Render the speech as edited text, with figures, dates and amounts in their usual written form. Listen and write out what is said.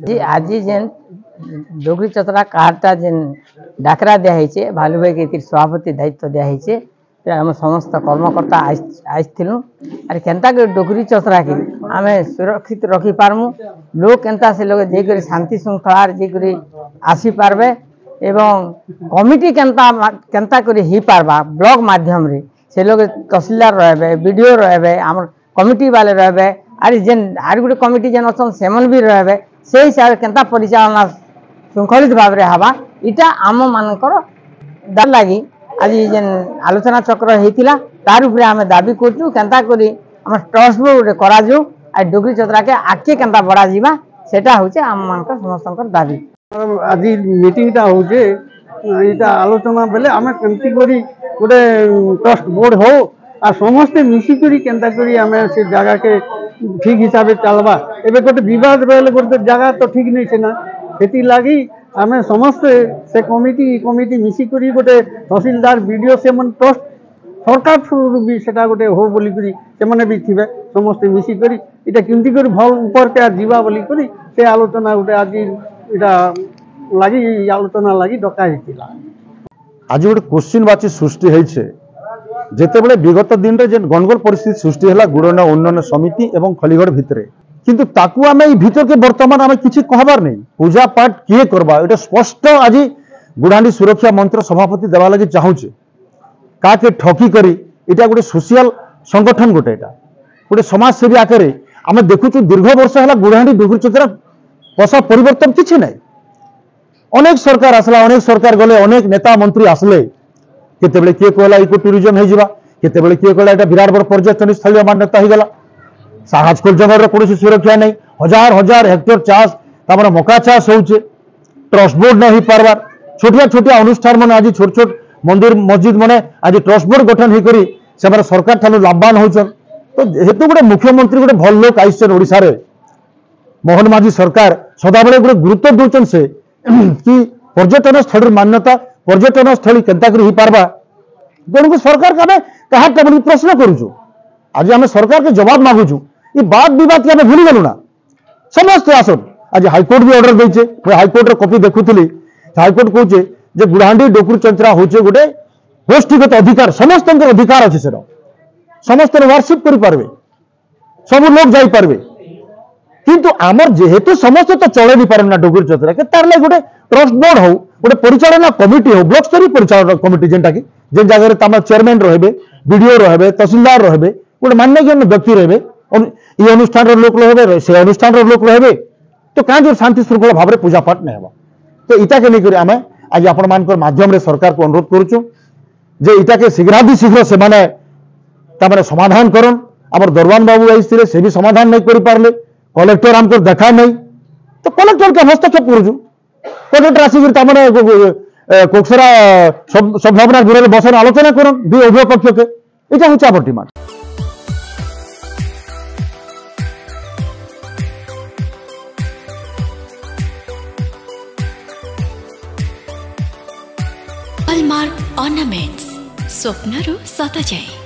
जी आज जेन डोगरी चतरा कार्डटा जेन डाकरा दिया भालू भाई के सभापति दायित्व दिया आम समस्त कर्मकर्ता आसलु आर केन्ता डोगरी चतरा के आम सुरक्षित रखी पारमु लोग केन्ता से लोग जेकर शांति श्रृंखला जेकर आसी पारबे एवं कमिटी केन्ता करी ही पारबा ब्लॉक माध्यम रे से लोग तहसीलदार रहे बीडीओ रहे आम कमिटी वाले रहे आर जेन आर गोटे कमिटी जेन अच्छा से भी रहे से हिसाब से केन्ता परिचालना श्रृंखलित भाव में हवा इटा आम मानकर दार लगी आज जेन आलोचना चक्र होता तार उपरे आम दाबी करूँ केन्ता करी आम ट्रस्ट बोर्ड करा जाऊ आ डोगरी चतरा के आगे केन्ता बढ़ा जीवा सेटा होचे आम मानकर समस्त दाबी आज मीटिंगटा होचे इटा आलोचना बेले आम केमती करी गोटे ट्रस्ट बोर्ड हो आ समस्ते मिसिकरी केन्ता करी आम से जगह के ठीक हिसाब से चलवा एबे गोटे विवाद बेले गोटे जगह तो ठीक नहीं सेना सेति लागी आम समस्ते से कमिटी मिसिकरी गोटे तहसीलदार बीडीओ से मन ट्रस्ट सरकार थ्रू भी सेटा गोटे हो बोली करी से माने भी थिबे समस्ते मिसिकरी इटा केमती करी भल ऊपर के जीवा बोली करी से आलोचना गोटे आज इटा लगी आलोचना लगी डका हेतिला आज गोटे क्वेश्चन बाची सृष्टि होइछे जेते बेले विगत दिन रे जेन गणगोल परिस्थिति सृष्टि हैला गुड़ना उन्नयन समिति एवं खलीगढ़ भितरे किंतु ताकू आमे ई भीतर के वर्तमान आमे किछि कहबार नहीं पूजा पाठ किए करबा एटा स्पष्ट आज गुड़ांडी सुरक्षा मंत्र सभापति देवा लगी चाहूचे काके ठकी करी इटा गोटे सोशल संगठन गोटे एटा गोटे समाज सेवी आकारे आमे देखुछु दीर्घ वर्ष हैला गुड़ांडी डोगरी चतरा पसा परिवर्तन किछि नहीं अनेक सरकार आसला अनेक सरकार गले अनेक नेता मंत्री आसले केतेबेले किए कहला इको टूरिज्म हो जावा केतेबेले किए कहला एटा विराट बड़ पर्यटन स्थल मान्यता हो गला साहजकोल जंगल कौन सुरक्षा नहीं हजार हजार हेक्टर चाष तमर मका चाष होचे ट्रस्ट बोर्ड नहीं पारबार छोटिया छोटिया अनुष्ठान मन आज छोट छोट मंदिर मस्जिद माने आज ट्रस्ट बोर्ड गठन हो करी से सरकार ठानु लाभवान होचन तो हेतु गोटे मुख्यमंत्री गोटे भल लोक आइछन ओडिसा रे मोहन माझी सरकार सदाबेले गोटे गुरुत्व दउचन से कि पर्यटन स्थल मान्यता पर्यटन स्थली केन्ता करी ही पारबा तेणुक सरकार का कहा प्रश्न करूँ आज आम सरकार के जवाब मांगुचु ये बात विवाद के भूली गलु ना समस्त आसन आज हाईकोर्ट भी ऑर्डर देचे मैं हाईकोर्ट कॉपी देखुली हाईकोर्ट कहे जे गुड़ांडी डोगरी चतरा होचे गोटे गोष्ठीगत अधिकार समस्त अधिकार अच्छे से समस्त वार्षिप करें सब लोग जापारे किंतु आमर जेहेतु समस्त तो चले नहीं पारे ना डोगरी चतरा के तार गोटे ट्रस्ट बोर्ड हो गोटे परिचालना कमिटी हो ब्लॉक स्तरीय परिचालना कमिटी जेनटा कि जेन जगह तम चेयरमैन रहे बीडीओ रहे तहसीलदार रहे गोटे मान्यगण्य व्यक्ति रहे ये अनुष्ठान लोक रहे से अनुष्ठान लोक रहे तो कहीं जो शांति श्रृंखला भाव में पूजा पाठ नहीं होगा तो इटा के नहीं आम आज आपण मान माध्यम सरकार को अनुरोध करुचु जे इटा के शीघ्र से माने समाधान करन आमर दरवान बाबू आई से भी समाधान नहीं कर पारे कलेक्टर हमको देखा नहीं तो कलेक्टर के हस्तक्षेप करुचु कलेक्टर आसिक कोकसरा सद्भावना गृह बसन आलोचना कर उभय पक्ष के इटा हूँ आम डिमांड। हॉलमार्क ऑर्नामेंट्स स्वप्नरू सत जाए।